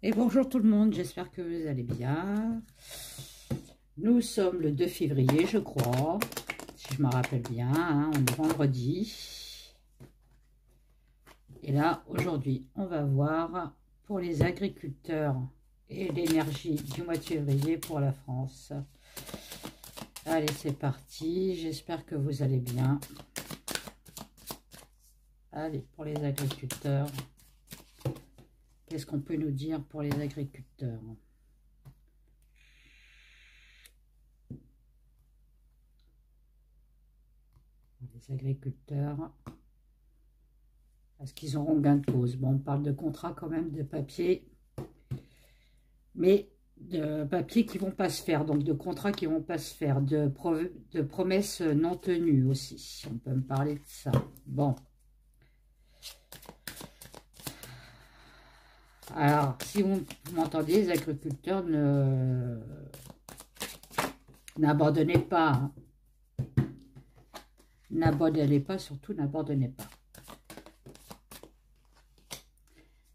Et bonjour tout le monde, j'espère que vous allez bien. Nous sommes le 2 février, je crois, si je me rappelle bien, hein, on est vendredi. Et là, aujourd'hui, on va voir pour les agriculteurs et l'énergie du mois de février pour la France. Allez, c'est parti, j'espère que vous allez bien. Allez, pour les agriculteurs. Qu'est-ce qu'on peut nous dire pour les agriculteurs? Les agriculteurs, est-ce qu'ils auront gain de cause? Bon, on parle de contrats quand même, de papier, mais de papiers qui ne vont pas se faire, donc de contrats qui ne vont pas se faire, de promesses non tenues aussi. On peut me parler de ça. Bon. Alors, si vous m'entendez, les agriculteurs, n'abandonnez pas. Hein. N'abandonnez pas, surtout n'abandonnez pas.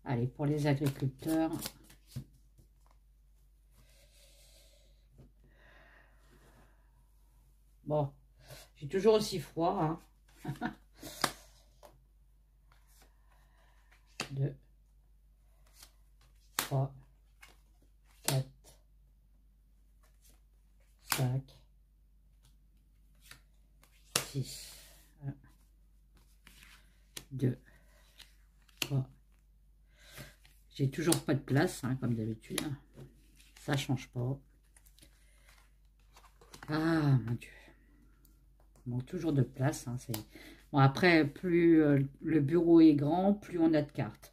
Allez, pour les agriculteurs. Bon, j'ai toujours aussi froid. Hein. 2, 3, 4, 5, 6, 1, 2, 3. J'ai toujours pas de place, hein, comme d'habitude. Ça change pas. Ah, mon Dieu. Bon, toujours de place. Hein, bon, après, plus le bureau est grand, plus on a de cartes.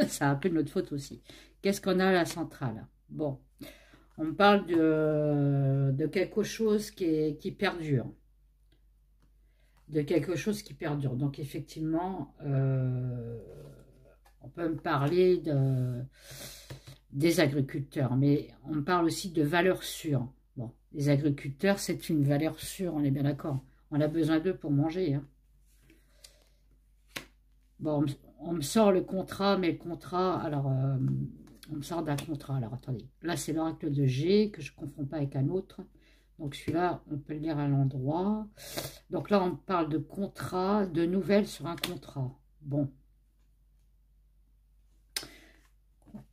C'est un peu de notre faute aussi. Qu'est-ce qu'on a à la centrale? Bon, on me parle de quelque chose qui perdure. De quelque chose qui perdure. Donc, effectivement, on peut me parler des agriculteurs, mais on me parle aussi de valeurs sûres. Bon, les agriculteurs, c'est une valeur sûre, on est bien d'accord. On a besoin d'eux pour manger. Hein. Bon, on me sort le contrat, mais le contrat, alors, on me sort d'un contrat. Alors, attendez, là, c'est l'oracle de G, que je ne confonds pas avec un autre. Donc, celui-là, on peut le lire à l'endroit. Donc là, on parle de contrat, de nouvelles sur un contrat. Bon.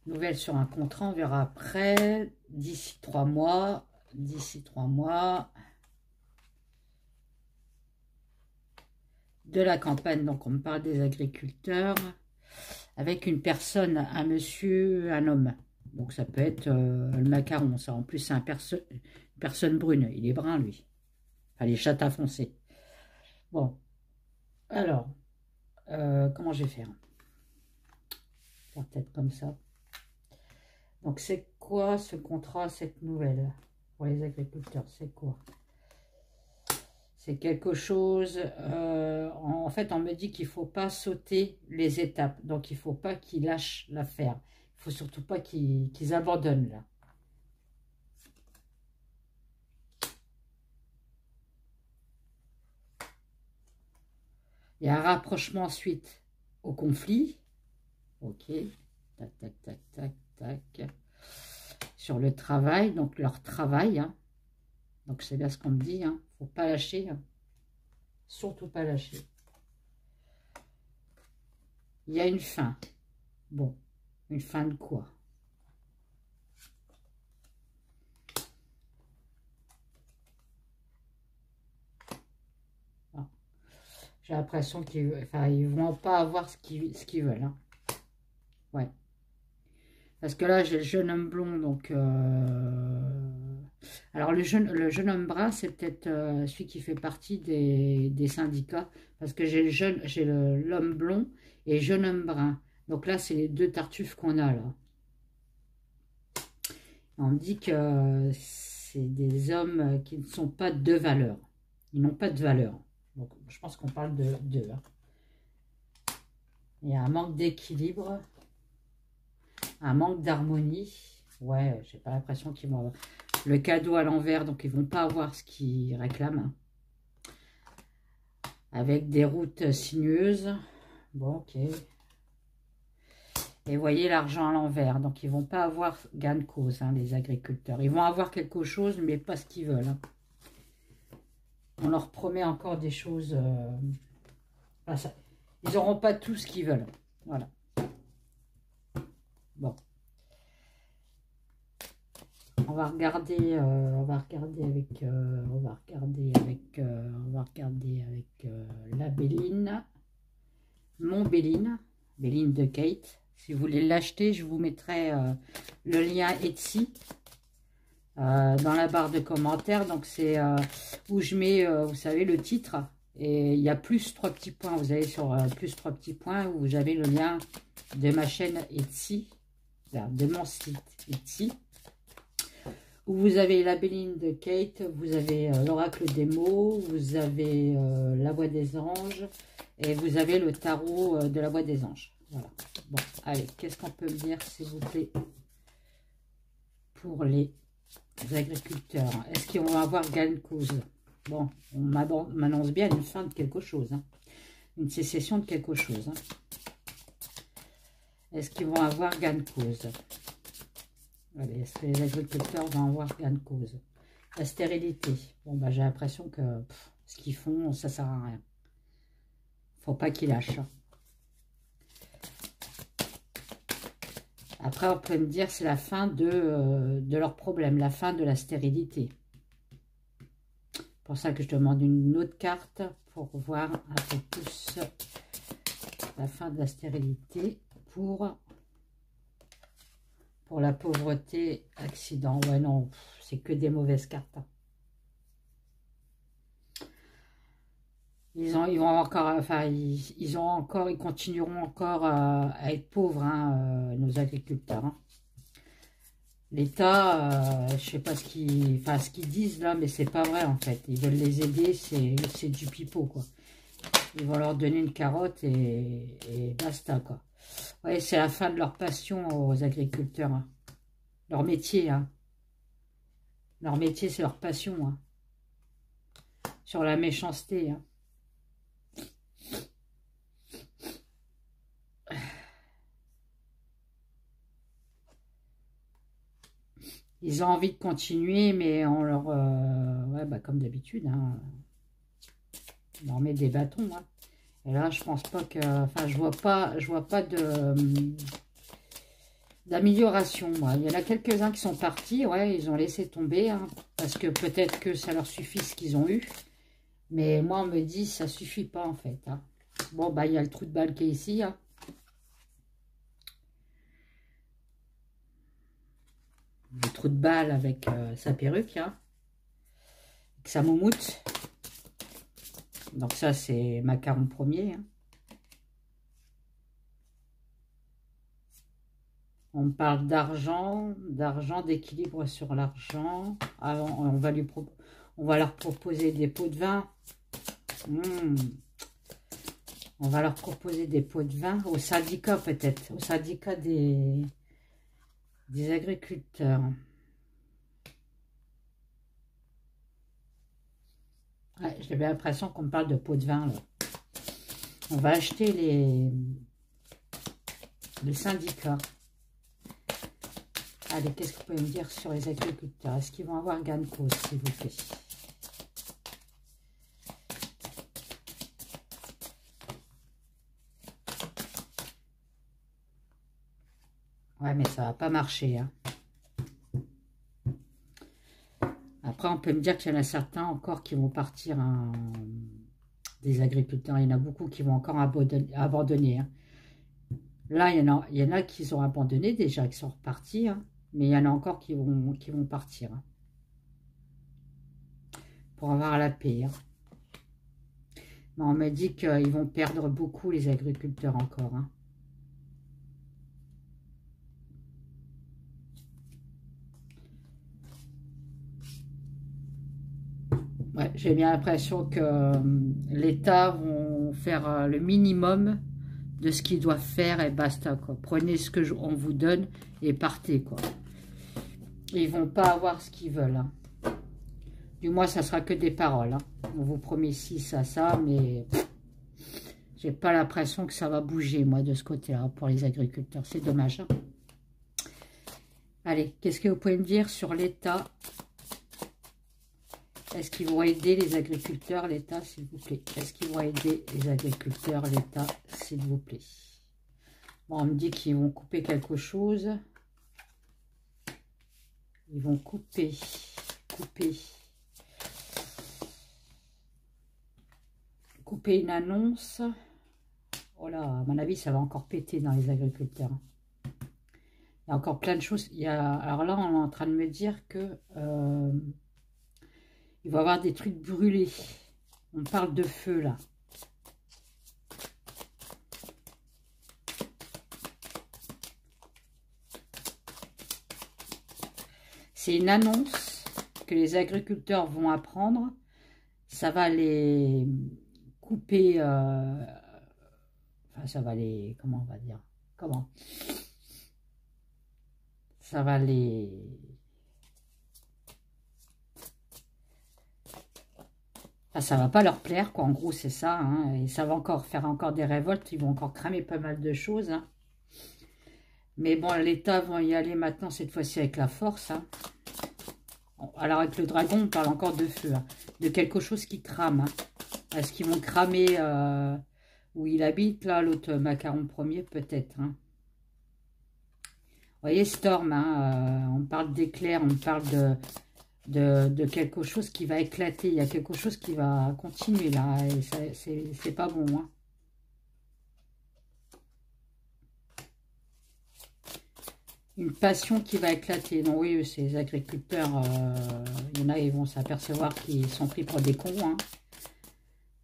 Nouvelles sur un contrat, on verra après. D'ici 3 mois. D'ici 3 mois. De la campagne, donc on me parle des agriculteurs. Avec une personne, un monsieur, un homme. Donc ça peut être le macaron, ça. En plus, c'est une personne brune. Il est brun, lui. Enfin, les châtains foncés. Bon. Alors, comment je vais faire? Peut-être comme ça. Donc, c'est quoi ce contrat, cette nouvelle pour les agriculteurs? C'est quoi? C'est quelque chose... en fait, on me dit qu'il ne faut pas sauter les étapes. Donc, il ne faut pas qu'ils lâchent l'affaire. Il ne faut surtout pas qu'ils abandonnent, là. Il y a un rapprochement ensuite au conflit. Ok. Tac, tac, tac, tac, tac. Sur le travail, donc leur travail. Hein. Donc, c'est bien ce qu'on me dit. Hein. Faut pas lâcher. Hein. Surtout pas lâcher. Il y a une fin. Bon. Une fin de quoi? Ah. J'ai l'impression qu'ils vont pas avoir ce qu'ils veulent. Hein. Ouais. Parce que là, j'ai le jeune homme blond, donc... Alors, le jeune homme brun, c'est peut-être celui qui fait partie des syndicats. Parce que j'ai l'homme blond et jeune homme brun. Donc là, c'est les deux tartuffes qu'on a, là. On me dit que c'est des hommes qui ne sont pas de valeur. Ils n'ont pas de valeur. Donc, je pense qu'on parle d'eux. Hein. Il y a un manque d'équilibre. Un manque d'harmonie. Ouais, j'ai pas l'impression qu'ils vont avoir le cadeau à l'envers, donc ils vont pas avoir ce qu'ils réclament. Hein. Avec des routes sinueuses. Bon, ok. Et vous voyez l'argent à l'envers. Donc, ils ne vont pas avoir gain de cause, hein, les agriculteurs. Ils vont avoir quelque chose, mais pas ce qu'ils veulent. Hein. On leur promet encore des choses. Ils n'auront pas tout ce qu'ils veulent. Voilà. Bon. On va regarder avec la Béline. Mon Béline. Béline de Kate. Si vous voulez l'acheter, je vous mettrai le lien Etsy dans la barre de commentaires. Donc, c'est où je mets, vous savez, le titre. Et il y a plus 3 petits points. Vous allez sur plus 3 petits points où vous avez le lien de ma chaîne Etsy, de mon site Etsy. Où vous avez la Béline de Kate, vous avez l'oracle des mots, vous avez la voix des anges et vous avez le tarot de la voix des anges. Voilà. Bon, allez, qu'est-ce qu'on peut me dire, s'il vous plaît, pour les agriculteurs? Est-ce qu'ils vont avoir gain de cause? Bon, on m'annonce bien une fin de quelque chose, hein. Une sécession de quelque chose. Hein. Est-ce qu'ils vont avoir gain de cause? Allez, est-ce que les agriculteurs vont avoir gain de cause? La stérilité. Bon, bah, j'ai l'impression que ce qu'ils font, ça sert à rien. Faut pas qu'ils lâchent. Après, on peut me dire c'est la fin de leur problème, la fin de la stérilité. C'est pour ça que je demande une autre carte pour voir un peu plus la fin de la stérilité pour la pauvreté, accident. Ouais, non, c'est que des mauvaises cartes. Ils vont encore, enfin, ils continueront encore à être pauvres, hein, nos agriculteurs. Hein. L'État, je sais pas ce qu'ils disent là, mais c'est pas vrai en fait. Ils veulent les aider, c'est du pipeau quoi. Ils vont leur donner une carotte et basta quoi. Ouais, c'est la fin de leur passion aux agriculteurs. Hein. Leur métier, hein. Leur métier, c'est leur passion. Hein. Sur la méchanceté, hein. Ils ont envie de continuer, mais on leur... ouais, bah, comme d'habitude, hein, on leur met des bâtons. Hein. Et là, je pense pas que... Enfin, je vois pas d'amélioration. Il y en a quelques-uns qui sont partis. Ouais, ils ont laissé tomber. Hein, parce que peut-être que ça leur suffit ce qu'ils ont eu. Mais moi, on me dit, ça suffit pas, en fait. Hein. Bon, bah, il y a le trou de balle qui est ici. Hein. Le trou de balle avec sa perruque, hein, avec sa moumoute. Donc ça, c'est Macaron premier. Hein. On parle d'argent, d'équilibre sur l'argent. On va leur proposer des pots de vin. On va leur proposer des pots de vin au syndicat peut-être, au syndicat des agriculteurs. Ouais, j'ai bien l'impression qu'on me parle de pots de vin. Là. On va acheter les syndicats. Allez, qu'est-ce que vous pouvez me dire sur les agriculteurs? Est-ce qu'ils vont avoir gain de cause, s'il vous plaît? Ouais, mais ça va pas marcher. Hein. Après, on peut me dire qu'il y en a certains encore qui vont partir des agriculteurs. Il y en a beaucoup qui vont encore abandonner. Hein. Là, il y en a qui ont abandonné déjà, qui sont repartis. Hein. Mais il y en a encore qui vont partir. Hein. Pour avoir la paix. Hein. Mais on me dit qu'ils vont perdre beaucoup, les agriculteurs, encore. Hein. Ouais, j'ai bien l'impression que l'État vont faire le minimum de ce qu'ils doivent faire et basta, quoi. Prenez ce que on vous donne et partez, quoi. Ils vont pas avoir ce qu'ils veulent. Hein. Du moins, ça sera que des paroles. Hein. On vous promet ci, ça, mais J'ai pas l'impression que ça va bouger, moi, de ce côté-là, pour les agriculteurs. C'est dommage. Hein. Allez, qu'est-ce que vous pouvez me dire sur l'État? Est-ce qu'ils vont aider les agriculteurs, l'État, s'il vous plaît? Est-ce qu'ils vont aider les agriculteurs, l'État, s'il vous plaît? Bon, on me dit qu'ils vont couper quelque chose. Ils vont couper. Couper une annonce. Oh là, à mon avis, ça va encore péter dans les agriculteurs. Il y a encore plein de choses. Alors là, on est en train de me dire que il va y avoir des trucs brûlés. On parle de feu, là. C'est une annonce que les agriculteurs vont apprendre. Ça va les couper... enfin, ça va les... Comment on va dire? Comment? Ça va les... Enfin, ça va pas leur plaire, quoi. En gros, c'est ça. Hein, et ça va encore faire encore des révoltes. Ils vont encore cramer pas mal de choses. Hein. Mais bon, l'État va y aller maintenant, cette fois-ci, avec la force. Hein. Alors, avec le dragon, on parle encore de feu. Hein, de quelque chose qui crame. Hein. Est-ce qu'ils vont cramer où il habite, là, l'autre macaron premier, peut-être. Hein. Vous voyez, Storm, hein, on parle d'éclair, on parle de quelque chose qui va éclater. Il y a quelque chose qui va continuer, là. Et c'est pas bon, hein. Une passion qui va éclater. Non, oui, ces agriculteurs, il y en a, ils vont s'apercevoir qu'ils sont pris pour des cons. Hein.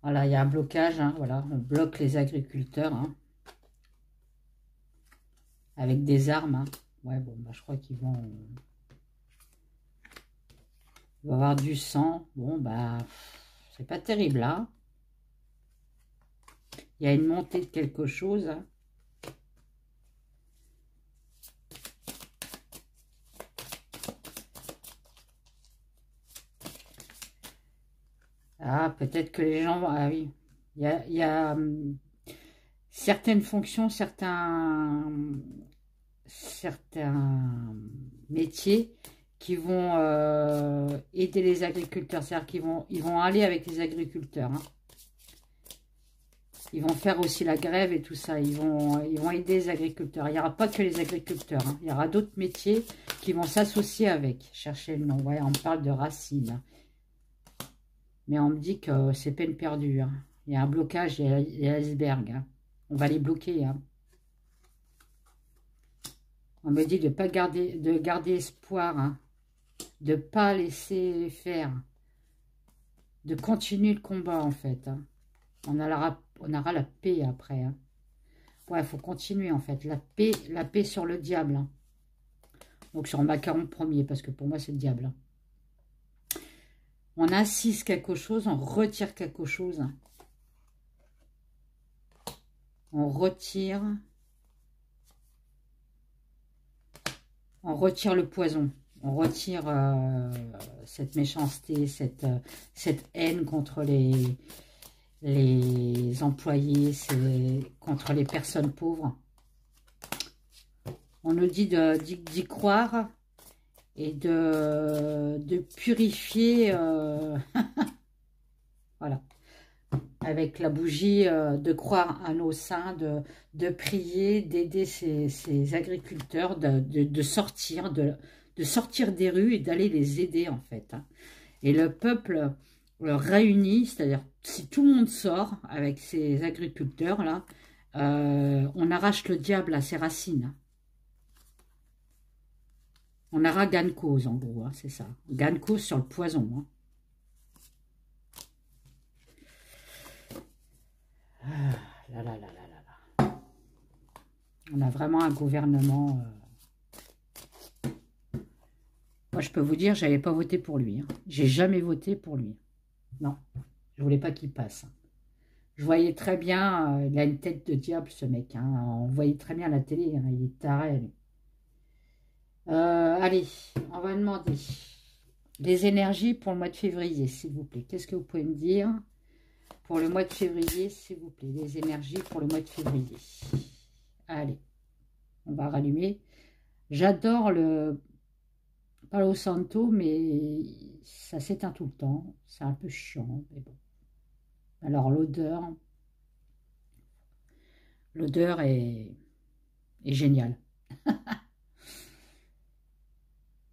Voilà, il y a un blocage. Hein, voilà, on bloque les agriculteurs. Hein, avec des armes. Hein. Ouais, bon, bah, je crois qu'ils vont... Il va y avoir du sang. Bon, bah, c'est pas terrible, là. Il y a une montée de quelque chose. Hein. Ah, peut-être que les gens... Ah oui, il y a certaines fonctions, certains métiers qui vont aider les agriculteurs. C'est-à-dire qu'ils vont aller avec les agriculteurs. Hein. Ils vont faire aussi la grève et tout ça. Ils vont aider les agriculteurs. Il n'y aura pas que les agriculteurs. Hein. Il y aura d'autres métiers qui vont s'associer avec. Cherchez le nom. Ouais, on parle de racines. Mais on me dit que c'est peine perdue. Hein. Il y a un blocage, il y a l'iceberg. Hein. On va les bloquer. Hein. On me dit de garder espoir. Hein. De ne pas laisser faire. De continuer le combat, en fait. Hein. On aura la paix après. Hein. Ouais, il faut continuer, en fait. La paix sur le diable. Hein. Donc, sur Macaron premier, parce que pour moi, c'est le diable. Hein. On insiste quelque chose, on retire quelque chose. On retire le poison. On retire cette méchanceté, cette haine contre les employés, contre les personnes pauvres. On nous dit d'y croire et de purifier, voilà, avec la bougie, de croire à nos saints, de prier, d'aider ces agriculteurs, de sortir des rues et d'aller les aider, en fait. Hein. Et le peuple réuni, c'est-à-dire si tout le monde sort avec ces agriculteurs-là, on arrache le diable à ses racines. On aura gain de cause, en gros, hein, c'est ça. Gain de cause sur le poison. Hein. Ah, là, là, là, là, là, là. On a vraiment un gouvernement... Moi, je peux vous dire, je n'avais pas voté pour lui. Hein. J'ai jamais voté pour lui. Non, je voulais pas qu'il passe. Je voyais très bien, il a une tête de diable, ce mec. Hein. On voyait très bien à la télé, hein, il est taré, lui. Allez, on va demander les énergies pour le mois de février, s'il vous plaît. Qu'est-ce que vous pouvez me dire pour le mois de février, s'il vous plaît. Les énergies pour le mois de février. Allez, on va rallumer. J'adore le Palo Santo, mais ça s'éteint tout le temps. C'est un peu chiant, mais bon. Alors l'odeur est géniale.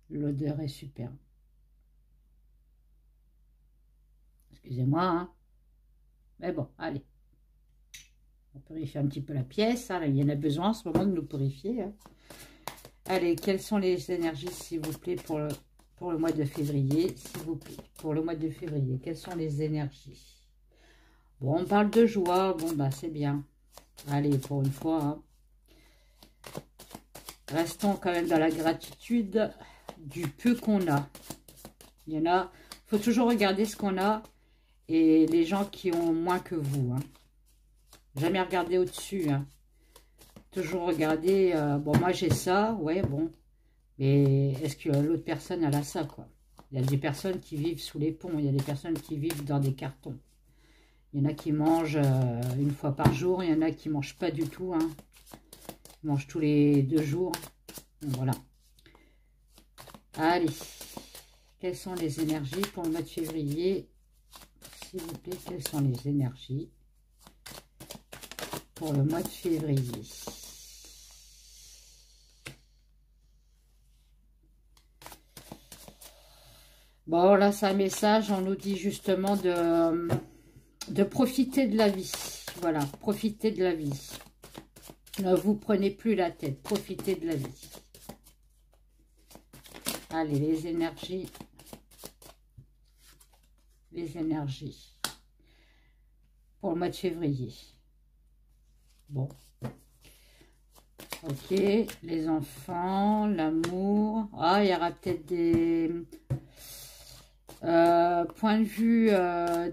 L'odeur est super. Excusez-moi, hein. Mais bon, allez. On purifie un petit peu la pièce. Hein. Il y en a besoin en ce moment de nous purifier. Hein. Allez, quelles sont les énergies, s'il vous plaît, pour le mois de février, s'il vous plaît. Pour le mois de février, quelles sont les énergies? Bon, on parle de joie. Bon, bah, c'est bien. Allez, pour une fois. Hein. Restons quand même dans la gratitude du peu qu'on a. Il y en a, il faut toujours regarder ce qu'on a et les gens qui ont moins que vous. Hein. Jamais regarder au-dessus. Hein. Toujours regarder, bon, moi j'ai ça, ouais, bon. Mais est-ce que l'autre personne, elle a ça, quoi? Il y a des personnes qui vivent sous les ponts, il y a des personnes qui vivent dans des cartons. Il y en a qui mangent une fois par jour, il y en a qui ne mangent pas du tout. Hein. Ils mangent tous les 2 jours. Donc, voilà. Allez. Quelles sont les énergies pour le mois de février? S'il vous plaît, quelles sont les énergies pour le mois de février? Bon, là, c'est un message. On nous dit justement de profiter de la vie. Voilà, profitez de la vie. Ne vous prenez plus la tête. Profitez de la vie. Allez, les énergies. Les énergies. Pour le mois de février. Bon. Ok. Les enfants, l'amour. Ah, il y aura peut-être des... point de vue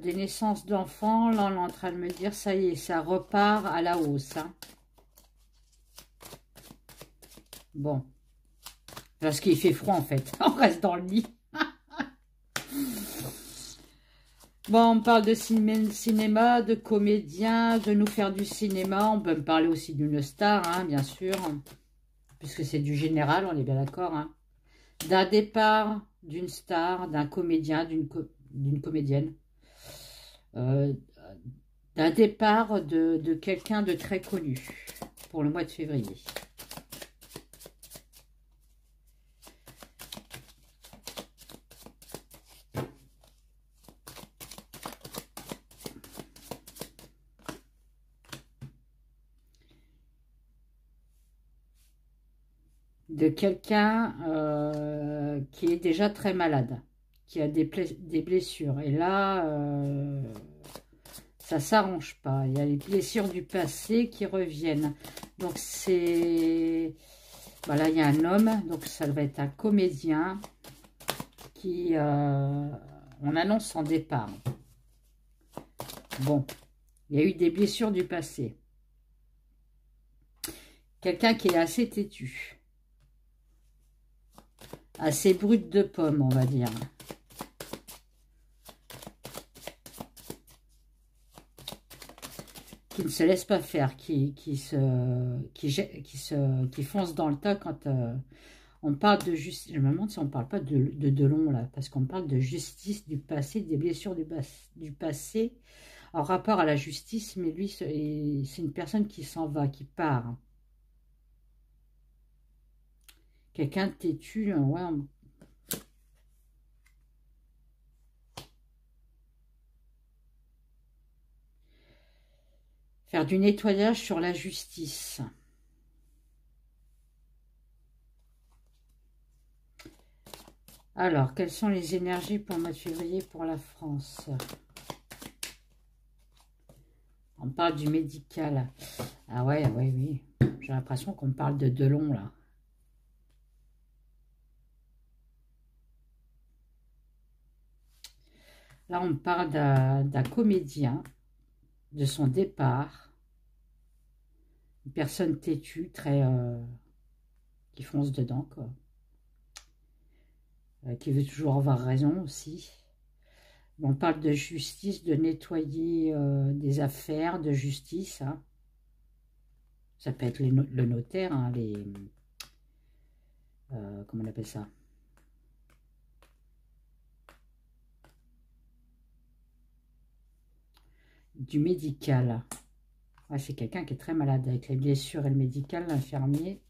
des naissances d'enfants. Là, on est en train de me dire, ça y est, ça repart à la hausse. Hein. Bon. Parce qu'il fait froid, en fait. On reste dans le lit. Bon, on parle de cinéma, de comédien, de nous faire du cinéma. On peut me parler aussi d'une star, hein, bien sûr. Puisque c'est du général, on est bien d'accord. Hein. D'un départ d'une star, d'un comédien, d'une comédienne. D'un départ de quelqu'un de très connu pour le mois de février. De quelqu'un qui est déjà très malade, qui a des blessures. Et là, ça ne s'arrange pas. Il y a les blessures du passé qui reviennent. Donc, c'est... Voilà, il y a un homme, donc ça va être un comédien qui... on annonce son départ. Bon, il y a eu des blessures du passé. Quelqu'un qui est assez têtu. Assez brute de pomme, on va dire. Qui ne se laisse pas faire, qui fonce dans le tas quand on parle de justice. Je me demande si on ne parle pas de Delon, là, parce qu'on parle de justice du passé, des blessures du passé, en rapport à la justice, mais lui, c'est une personne qui s'en va, qui part. Quelqu'un de têtu, ouais. Faire du nettoyage sur la justice. Alors, quelles sont les énergies pour le mois de février pour la France? On parle du médical. Ah ouais, ouais, oui. J'ai l'impression qu'on parle de Delon, là. Là, on parle d'un comédien, de son départ. Une personne têtue, très... qui fonce dedans, quoi. Qui veut toujours avoir raison aussi. On parle de justice, de nettoyer des affaires, de justice. Hein. Ça peut être le notaire, hein, comment on appelle ça? Du médical. Ouais, c'est quelqu'un qui est très malade avec les blessures et le médical, l'infirmier.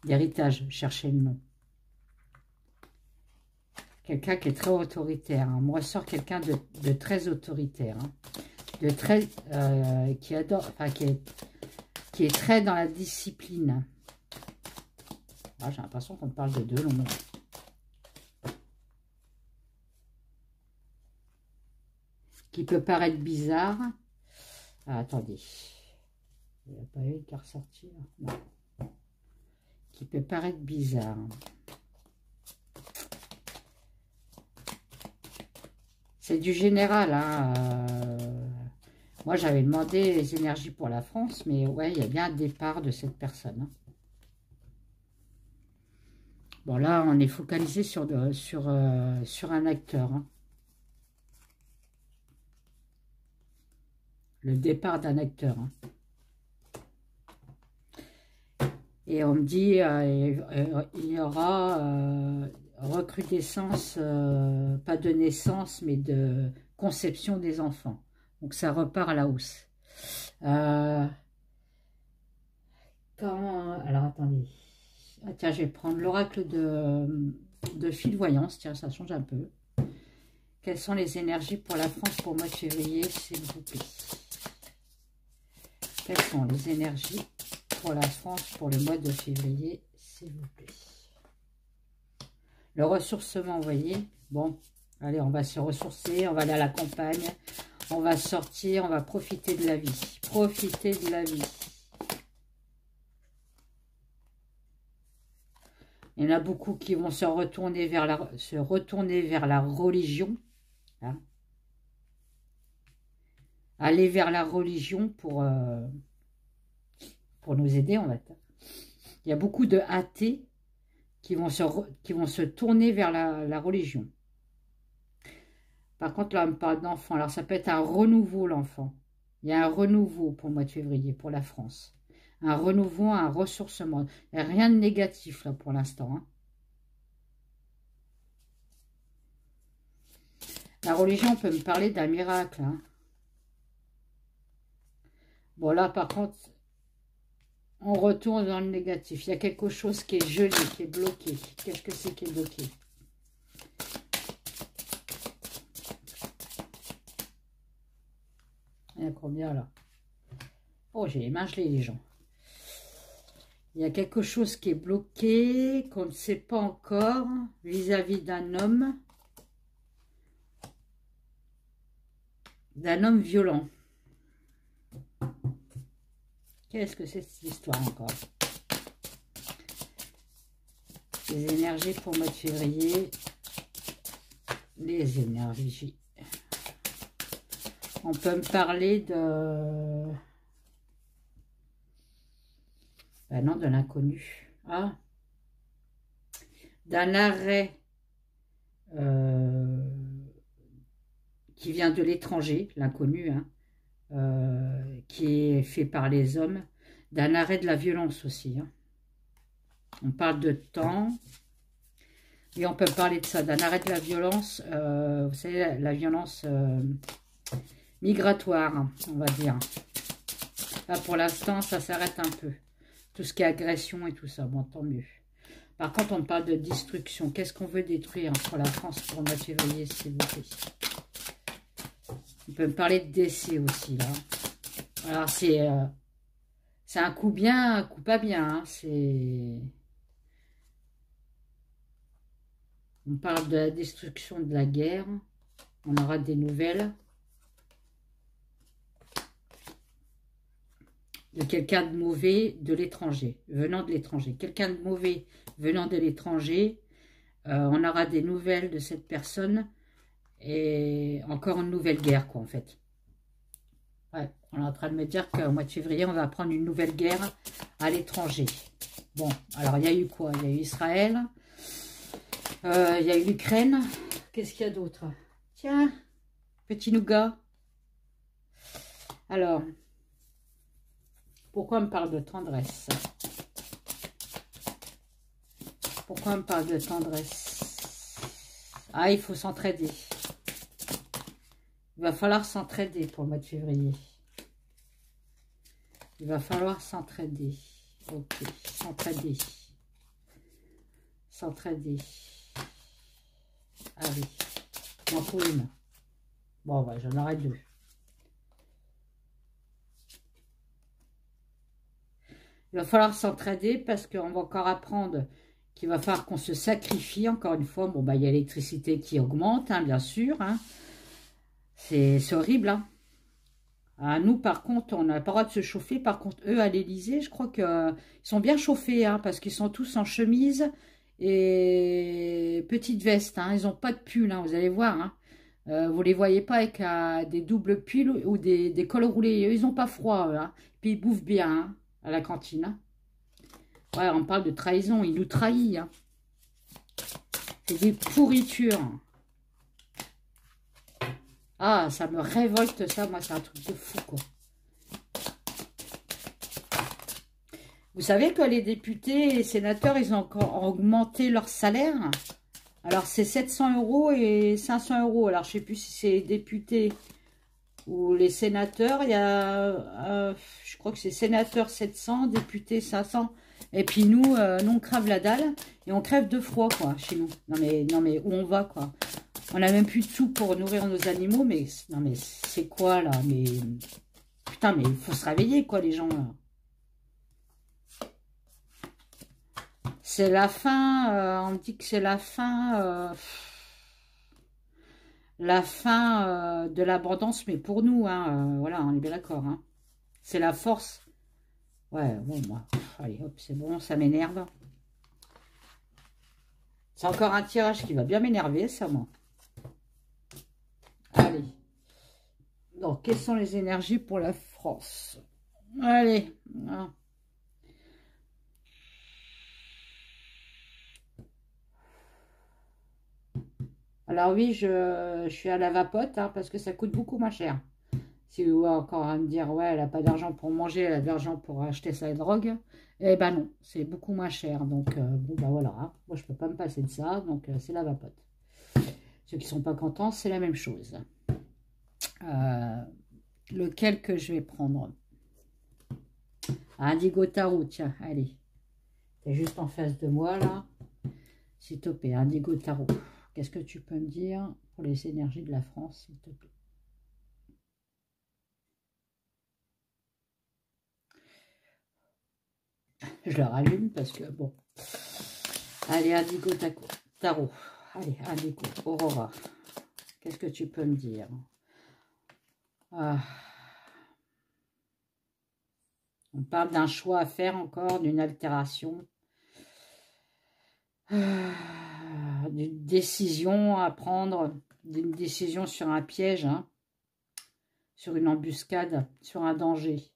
L'héritage, cherchez le nom. Quelqu'un qui est très autoritaire. Hein. On me ressort quelqu'un de très autoritaire. Hein. De très, qui adore, enfin, qui est très dans la discipline. Ah, j'ai l'impression qu'on parle de deux longs. Qui peut paraître bizarre. Ah, attendez. Il n'y a pas eu qu'à ressortir. Non. Qui peut paraître bizarre. C'est du général. Hein. Moi, j'avais demandé les énergies pour la France, mais ouais, il y a bien un départ de cette personne. Hein. Bon, là, on est focalisé sur un acteur. Hein. Le départ d'un acteur. Hein. Et on me dit, il y aura recrudescence, pas de naissance, mais de conception des enfants. Donc ça repart à la hausse. Alors attendez. Ah, tiens, je vais prendre l'oracle de fil voyance. Tiens, ça change un peu. Quelles sont les énergies pour la France pour le mois de février, s'il vous plaît? Quelles sont les énergies pour la France pour le mois de février, s'il vous plaît? Le ressourcement, vous voyez. Bon, allez, on va se ressourcer, on va aller à la campagne, on va sortir, on va profiter de la vie. Profiter de la vie. Il y en a beaucoup qui vont se retourner vers la religion. Hein. Aller vers la religion pour nous aider, en fait. Il y a beaucoup de athées qui vont se tourner vers la religion. Par contre, là, on me parle d'enfant. Alors, ça peut être un renouveau, l'enfant. Il y a un renouveau pour le mois de février, pour la France. Un renouveau, un ressourcement. Il n'y a rien de négatif, là, pour l'instant. Hein. La religion peut me parler d'un miracle. Hein. Bon, là, par contre, on retourne dans le négatif. Il y a quelque chose qui est gelé, qui est bloqué. Qu'est-ce que c'est qui est bloqué? Il y a combien, là? Oh, j'ai les mains gelées, les gens. Il y a quelque chose qui est bloqué, qu'on ne sait pas encore, vis-à-vis d'un homme violent. Qu'est-ce que c'est cette histoire encore? Les énergies pour le mois de février. Les énergies. On peut me parler de... Ben non, de l'inconnu. Ah, d'un arrêt qui vient de l'étranger, l'inconnu, hein, qui est fait par les hommes, d'un arrêt de la violence aussi. Hein. On parle de temps, et on peut parler de ça, d'un arrêt de la violence, vous savez, la violence migratoire, on va dire. Là, pour l'instant, ça s'arrête un peu. Tout ce qui est agression et tout ça, bon, tant mieux. Par contre, on parle de destruction. Qu'est-ce qu'on veut détruire sur la France pour le mois de février, s'il vous plaît? On peut me parler de décès aussi, là. Alors, c'est un coup bien, un coup pas bien. Hein. On parle de la destruction de la guerre. On aura des nouvelles. De quelqu'un de mauvais de l'étranger, venant de l'étranger. Quelqu'un de mauvais venant de l'étranger, on aura des nouvelles de cette personne et encore une nouvelle guerre, quoi, en fait. Ouais, on est en train de me dire qu'au mois de février, on va prendre une nouvelle guerre à l'étranger. Bon, alors il y a eu quoi? Il y a eu Israël, Il y a eu l'Ukraine. Qu'est-ce qu'il y a d'autre? Tiens, petit nougat. Alors, pourquoi on me parle de tendresse? Pourquoi on me parle de tendresse? Ah, il faut s'entraider. Il va falloir s'entraider pour le mois de février. Il va falloir s'entraider. Ok, s'entraider. S'entraider. Allez, j'en faut une. Bon, ouais, j'en aurai deux. Il va falloir s'entraider parce qu'on va encore apprendre qu'il va falloir qu'on se sacrifie. Encore une fois, bon, bah, il y a l'électricité qui augmente, hein, bien sûr. Hein. C'est horrible. Hein. Ah, nous, par contre, on n'a pas le droit de se chauffer. Par contre, eux, à l'Élysée, je crois qu'ils sont bien chauffés, hein, parce qu'ils sont tous en chemise et petite veste. Hein. Ils n'ont pas de pull, hein, vous allez voir. Hein. Vous ne les voyez pas avec des doubles pulls ou des cols roulés. Eux, ils n'ont pas froid. Eux, hein. Puis ils bouffent bien hein, à la cantine. Hein. Ouais, on parle de trahison. Ils nous trahissent. Hein. C'est des pourritures. Ah, ça me révolte, ça. Moi, c'est un truc de fou, quoi. Vous savez que les députés et les sénateurs, ils ont encore augmenté leur salaire. Alors, c'est 700 € et 500 €. Alors, je ne sais plus si c'est les députés ou les sénateurs. Il y a, je crois que c'est sénateurs 700, députés 500. Et puis nous, nous, on crève la dalle et on crève de froid, quoi, chez nous. Non, mais où on va, quoi. On n'a même plus de sous pour nourrir nos animaux, mais non, mais c'est quoi, là? Mais putain, mais il faut se réveiller, quoi, les gens, là. C'est la fin, on dit que c'est la fin de l'abondance, mais pour nous, hein, voilà, on est bien d'accord. Hein. C'est la force. Ouais, bon, moi, allez, hop, c'est bon, ça m'énerve. C'est encore un tirage qui va bien m'énerver, ça, moi. Allez. Donc, quelles sont les énergies pour la France? Allez. Hein. Alors oui, je suis à la vapote, hein, parce que ça coûte beaucoup moins cher. Si vous voulez encore me dire, ouais, elle n'a pas d'argent pour manger, elle a de l'argent pour acheter sa drogue. Eh ben non, c'est beaucoup moins cher. Donc, bon, ben voilà. Hein. Moi, je ne peux pas me passer de ça. Donc, c'est la vapote. Ceux qui ne sont pas contents, c'est la même chose. Lequel que je vais prendre? Indigo Tarot, tiens, allez. T'es juste en face de moi, là. S'il te plaît, Indigo Tarot. Qu'est-ce que tu peux me dire pour les énergies de la France, s'il te plaît? Je le rallume parce que, bon. Allez, Indigo Tarot. Allez, Indigo, Aurora. Qu'est-ce que tu peux me dire? On parle d'un choix à faire encore, d'une altération. D'une décision à prendre, d'une décision sur un piège, hein, sur une embuscade, sur un danger.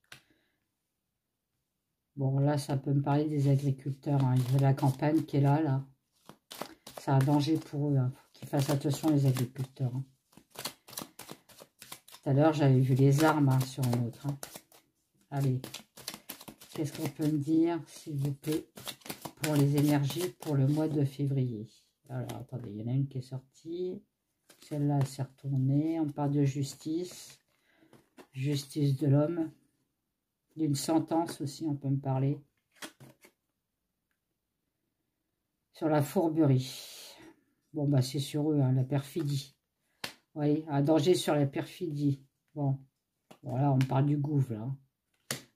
Bon, là, ça peut me parler des agriculteurs. Hein. Il y a la campagne qui est là. C'est un danger pour eux. Hein. Faut qu'ils fassent attention, les agriculteurs. Hein. Tout à l'heure, j'avais vu les armes hein, sur un autre. Hein. Allez, qu'est-ce qu'on peut me dire, s'il vous plaît, pour les énergies pour le mois de février? Alors, attendez, il y en a une qui est sortie. Celle-là, elle s'est retournée. On parle de justice. Justice de l'homme. D'une sentence aussi, on peut me parler. Sur la fourberie. Bon, bah, c'est sur eux, hein, la perfidie. Oui, un danger sur la perfidie. Bon, voilà, on parle du gouffre, là.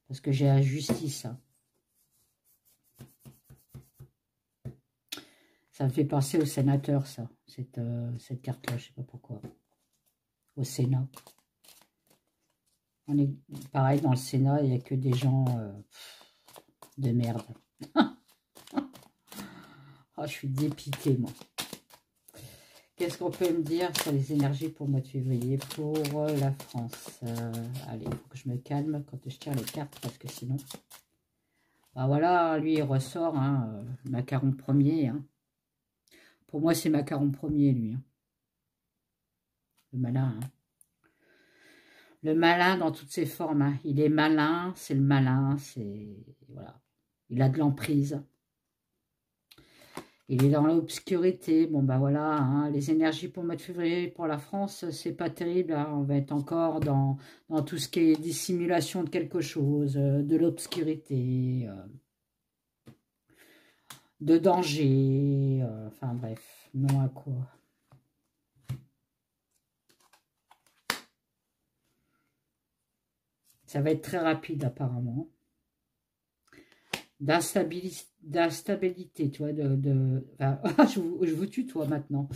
Parce que j'ai la justice, hein. Ça me fait penser au sénateur, ça, cette carte-là, je ne sais pas pourquoi. Au Sénat. On est pareil, dans le Sénat, il n'y a que des gens de merde. Oh, je suis dépitée, moi. Qu'est-ce qu'on peut me dire sur les énergies pour le mois de février pour la France? Allez, il faut que je me calme quand je tire les cartes, parce que sinon... Bah voilà, lui, il ressort, hein, macaron premier, hein. Pour moi, c'est Macaron premier, lui. Hein. Le malin. Hein. Le malin dans toutes ses formes. Hein. Il est malin, c'est le malin. Voilà. Il a de l'emprise. Il est dans l'obscurité. Bon, ben voilà. Hein. Les énergies pour le mois de février, pour la France, c'est pas terrible. Hein. On va être encore dans tout ce qui est dissimulation de quelque chose, de l'obscurité, de danger. Enfin, bref. Non à quoi. Ça va être très rapide apparemment. D'instabilité, tu vois, enfin, je vous tutoie maintenant.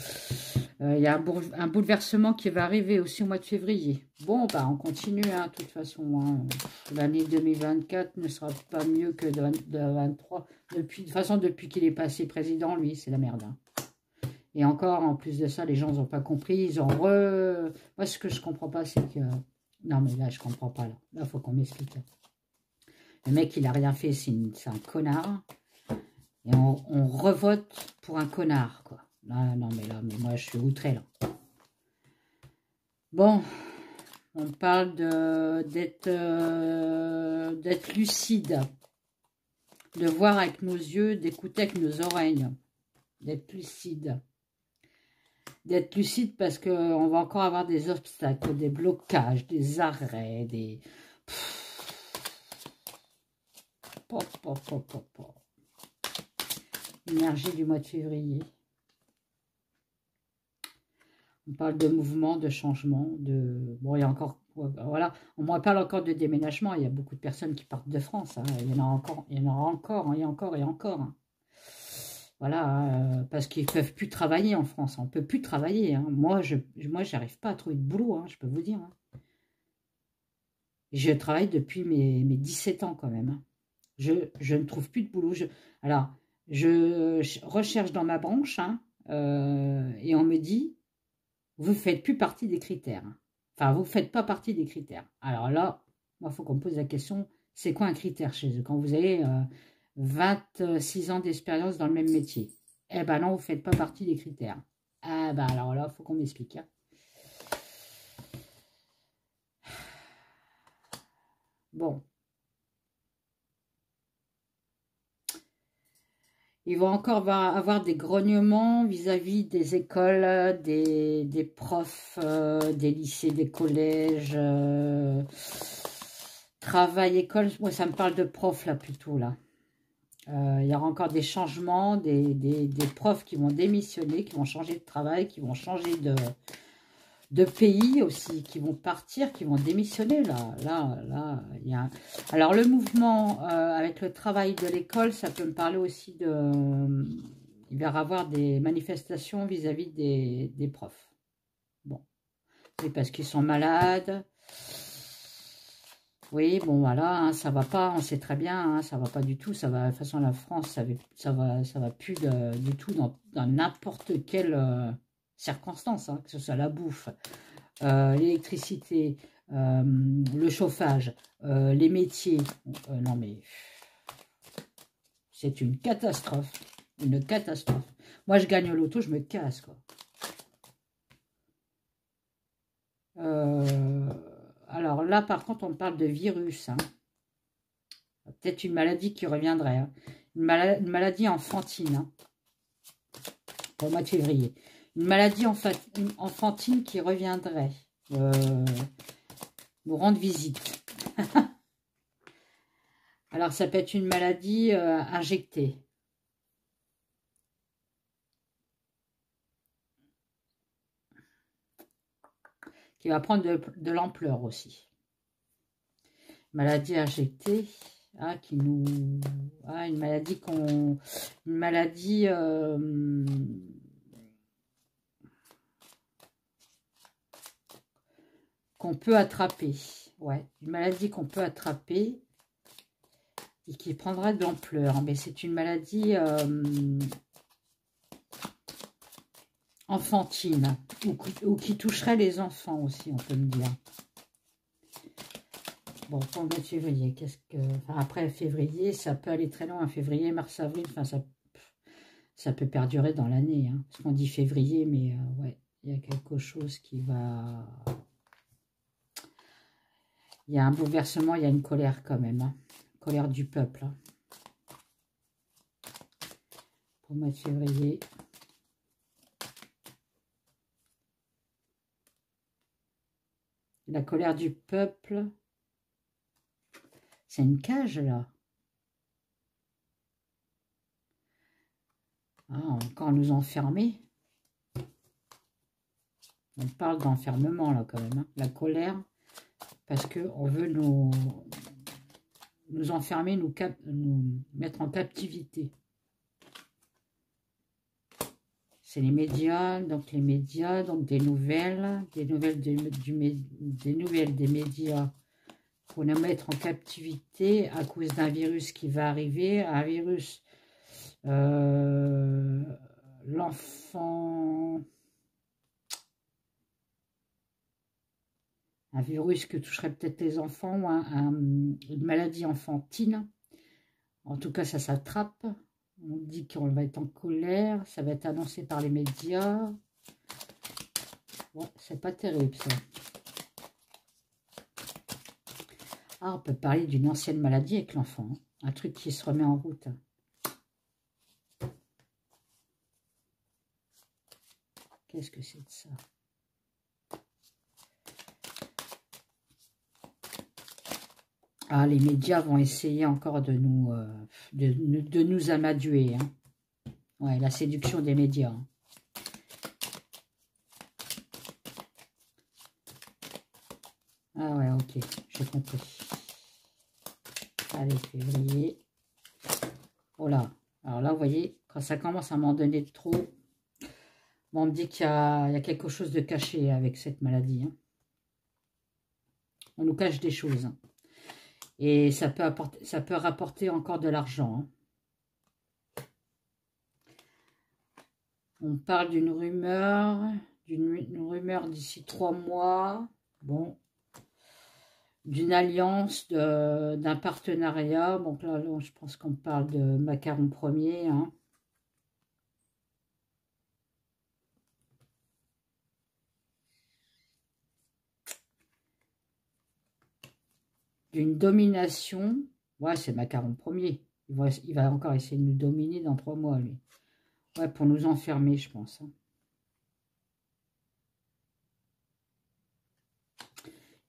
Il y a un bouleversement qui va arriver aussi au mois de février. Bon, bah, on continue, hein, de toute façon. Hein. L'année 2024 ne sera pas mieux que de 2023. De toute façon, depuis qu'il est passé président, lui, c'est la merde. Hein. Et encore, en plus de ça, les gens n'ont pas compris. Ils ont Moi, ce que je comprends pas, c'est que... Non, mais là, je comprends pas. Là, il faut qu'on m'explique. Le mec, il a rien fait, c'est un connard. Et on revote pour un connard, quoi. Là, non, mais moi, je suis outré, là. Bon, on parle d'être lucide. De voir avec nos yeux, d'écouter avec nos oreilles. D'être lucide. D'être lucide parce qu'on va encore avoir des obstacles, des blocages, des arrêts, des... Énergie du mois de février. On parle de mouvement, de changement, de... Bon, il y a encore... Voilà, on me parle encore de déménagement. Il y a beaucoup de personnes qui partent de France. Hein. Il y en a encore, il y en aura encore, hein, et encore, et encore. Hein. Voilà, parce qu'ils ne peuvent plus travailler en France. On ne peut plus travailler. Hein. Moi, j'arrive pas à trouver de boulot, hein, je peux vous dire. Hein. Je travaille depuis mes 17 ans quand même. Hein. Je ne trouve plus de boulot. Alors, je recherche dans ma branche, hein, et on me dit, vous ne faites plus partie des critères. Hein. Enfin, vous ne faites pas partie des critères. Alors là, moi, il faut qu'on me pose la question, c'est quoi un critère chez eux? Quand vous avez 26 ans d'expérience dans le même métier. Eh ben non, vous ne faites pas partie des critères. Ah ben alors là, il faut qu'on m'explique. Hein. Bon. Ils vont encore avoir des grognements vis-à-vis des écoles, des profs, des lycées, des collèges, travail, école. Moi, ça me parle de profs, là, plutôt, là. Il y aura encore des changements, des profs qui vont démissionner, qui vont changer de travail, qui vont changer de pays aussi, qui vont partir, qui vont démissionner. Là, il y a... Alors, le mouvement avec le travail de l'école, ça peut me parler aussi de... Il va y avoir des manifestations vis-à-vis des profs. Bon, oui, parce qu'ils sont malades. Oui, bon, voilà, hein, ça va pas, on sait très bien, hein, ça va pas du tout. Ça va, de toute façon, la France, ça va plus du tout dans n'importe quelle... circonstances, hein, que ce soit la bouffe, l'électricité, le chauffage, les métiers. Non mais, c'est une catastrophe. Une catastrophe. Moi, je gagne au loto, je me casse, quoi. Alors là, par contre, on parle de virus. Hein. Peut-être une maladie qui reviendrait. Hein. Une maladie enfantine. Hein, pour le mois de février. Une maladie enfantine qui reviendrait nous rendre visite. Alors, ça peut être une maladie injectée. Qui va prendre de l'ampleur aussi. Maladie injectée. Ah, qui nous... Ah, une maladie qu'on... Une maladie... qu'on peut attraper. Ouais, une maladie qu'on peut attraper et qui prendra de l'ampleur. Mais c'est une maladie enfantine ou qui toucherait les enfants aussi, on peut me dire. Bon, pour le mois de février, qu'est-ce que... Enfin, après février, ça peut aller très loin. Février, mars, avril, enfin, ça... Ça peut perdurer dans l'année, hein, parce qu'on dit février, mais ouais, il y a quelque chose qui va... Il y a un bouleversement, il y a une colère quand même, hein, colère du peuple. Hein. Pour le mois de février. La colère du peuple, c'est une cage là. Ah, encore nous enfermer. On parle d'enfermement là quand même. Hein. La colère, parce qu'on veut nous enfermer, nous mettre en captivité. C'est les médias, donc des nouvelles des médias pour nous mettre en captivité à cause d'un virus qui va arriver, un virus, l'enfant, un virus que toucherait peut-être les enfants ou une maladie enfantine. En tout cas, ça s'attrape. On dit qu'on va être en colère, ça va être annoncé par les médias. Ouais, c'est pas terrible ça. Ah, on peut parler d'une ancienne maladie avec l'enfant. Hein. Un truc qui se remet en route. Qu'est-ce que c'est de ça? Ah, les médias vont essayer encore de nous amadouer. Hein. Ouais, la séduction des médias. Hein. Ah ouais, ok, j'ai compris. Allez, février. Oh là, alors là, vous voyez, quand ça commence à m'en donner de trop, bon, on me dit qu'il y a quelque chose de caché avec cette maladie. Hein. On nous cache des choses. Hein. Et ça peut rapporter encore de l'argent. Hein. On parle d'une rumeur d'ici 3 mois. Bon, d'une alliance, d'un partenariat. Donc là, je pense qu'on parle de Macaron Ier. Hein. D'une domination. Ouais, c'est Macaron Ier. Il va encore essayer de nous dominer dans 3 mois, lui. Ouais, pour nous enfermer, je pense. Hein.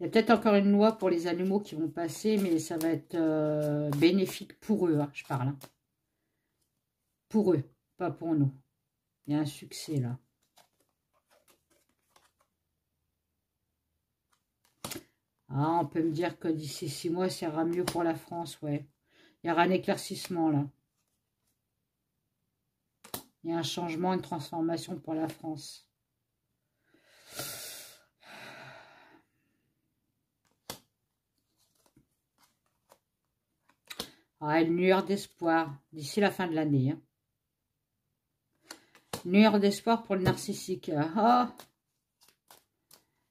Il y a peut-être encore une loi pour les animaux qui vont passer, mais ça va être bénéfique pour eux, hein, je parle. Hein. Pour eux, pas pour nous. Il y a un succès, là. Ah, on peut me dire que d'ici 6 mois, ça ira mieux pour la France, ouais. Il y aura un éclaircissement, là. Il y a un changement, une transformation pour la France. Ah, une lueur d'espoir d'ici la fin de l'année. Hein. Une lueur d'espoir pour le narcissique. Ah,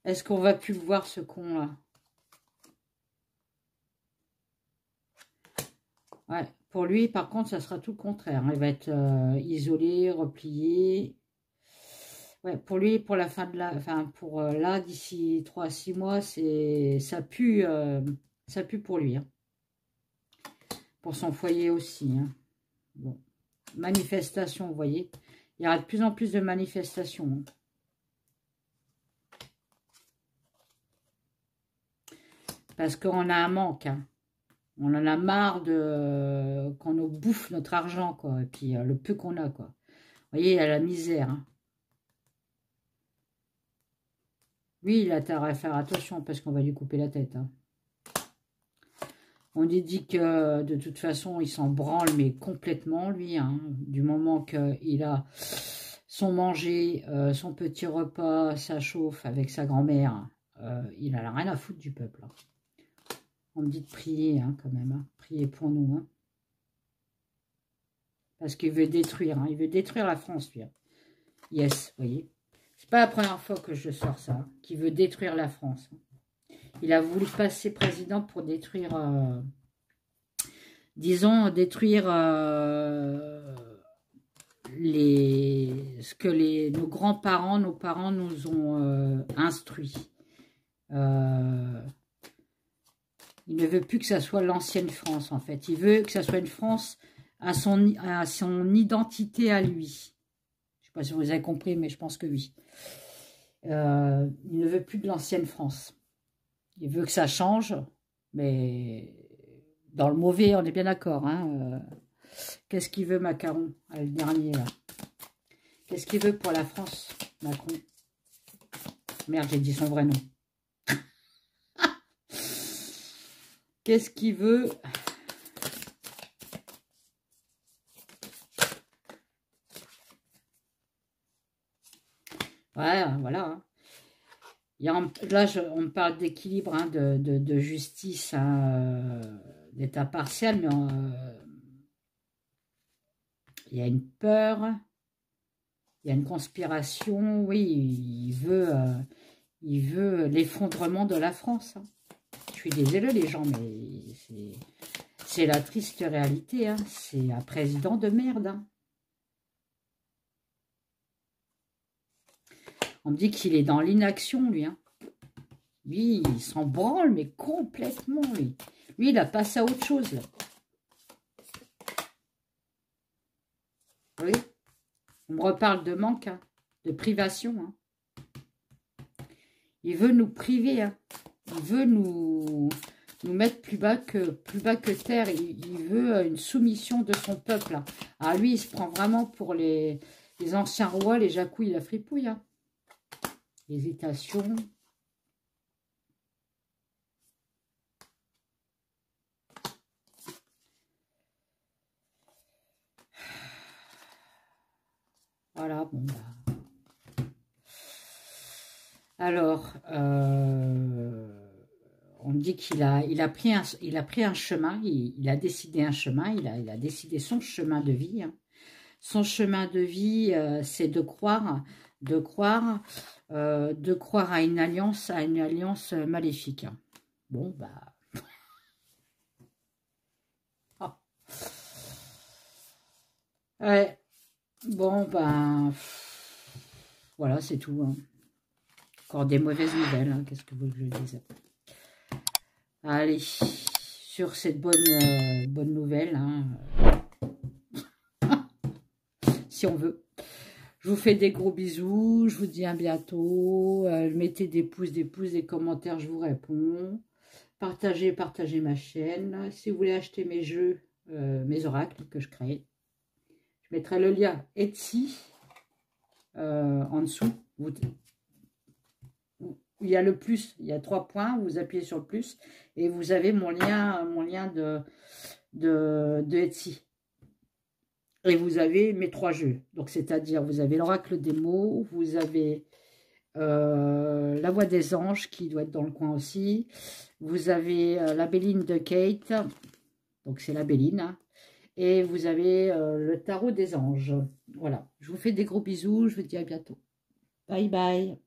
est-ce qu'on va plus le voir, ce con-là? Ouais, pour lui, par contre, ça sera tout le contraire. Il va être isolé, replié. Ouais, pour lui, pour la fin de la... Enfin, pour là, d'ici 3 à 6 mois, ça pue pour lui. Hein. Pour son foyer aussi. Hein. Bon. Manifestation, vous voyez. Il y aura de plus en plus de manifestations. Hein. Parce qu'on a un manque. Hein. On en a marre qu'on nous bouffe notre argent, quoi. Et puis, le peu qu'on a, quoi. Vous voyez, il y a la misère. Hein. Lui, il a intérêt à faire attention parce qu'on va lui couper la tête. Hein. On lui dit que de toute façon, il s'en branle, mais complètement, lui. Hein, du moment qu'il a son manger, son petit repas, sa chauffe avec sa grand-mère, il n'a rien à foutre du peuple. Hein. On me dit de prier, hein, quand même. Hein, prier pour nous. Hein. Parce qu'il veut détruire. Hein, il veut détruire la France, lui. Hein. Yes, vous voyez. C'est pas la première fois que je sors ça. Hein, qu'il veut détruire la France. Hein. Il a voulu passer président pour détruire, disons, détruire ce que nos grands-parents, nos parents nous ont instruit. Il ne veut plus que ça soit l'ancienne France, en fait. Il veut que ça soit une France à son identité à lui. Je ne sais pas si vous avez compris, mais je pense que oui. Il ne veut plus de l'ancienne France. Il veut que ça change, mais dans le mauvais, on est bien d'accord. Hein. Qu'est-ce qu'il veut, Macron? Le dernier, là. Qu'est-ce qu'il veut pour la France, Macron? Merde, j'ai dit son vrai nom. Qu'est-ce qu'il veut? Ouais, voilà. Là, on me parle d'équilibre, hein, de justice, hein, d'état partiel, mais il y a une peur, il y a une conspiration. Oui, il veut l'effondrement de la France. Hein. Je suis désolée, les gens, mais c'est la triste réalité. Hein. C'est un président de merde. Hein. On me dit qu'il est dans l'inaction, lui. Hein. Lui, il s'en branle, mais complètement, lui. Lui, il a passé à autre chose, là. Oui. On me reparle de manque, hein, de privation. Hein. Il veut nous priver. Hein. Il veut nous mettre plus bas que terre. Il veut une soumission de son peuple. Hein. Ah, lui, il se prend vraiment pour les anciens rois, les jacouilles, la fripouille. Hein. Hésitation. Voilà, bon, bah. Alors, on me dit qu'il a pris un chemin, il a décidé un chemin, il a décidé son chemin de vie. Hein. Son chemin de vie, c'est de croire à une alliance maléfique. Hein. Bon, bah... Oh. Ouais. Bon, ben... Voilà, c'est tout. Hein. Encore des mauvaises nouvelles. Hein. Qu'est-ce que vous voulez que je dise? Allez, sur cette bonne nouvelle, hein, si on veut. Je vous fais des gros bisous, je vous dis à bientôt. Mettez des pouces, des commentaires, je vous réponds. Partagez ma chaîne. Si vous voulez acheter mes jeux, mes oracles que je crée, je mettrai le lien Etsy en dessous. Il y a le plus, il y a 3 points, vous appuyez sur le plus et vous avez mon lien de Etsy. Et vous avez mes 3 jeux. Donc, c'est-à-dire, vous avez l'oracle des mots, vous avez la voix des anges qui doit être dans le coin aussi. Vous avez la Béline de Kate, donc c'est la Béline. Hein, et vous avez le tarot des anges. Voilà, je vous fais des gros bisous, je vous dis à bientôt. Bye bye.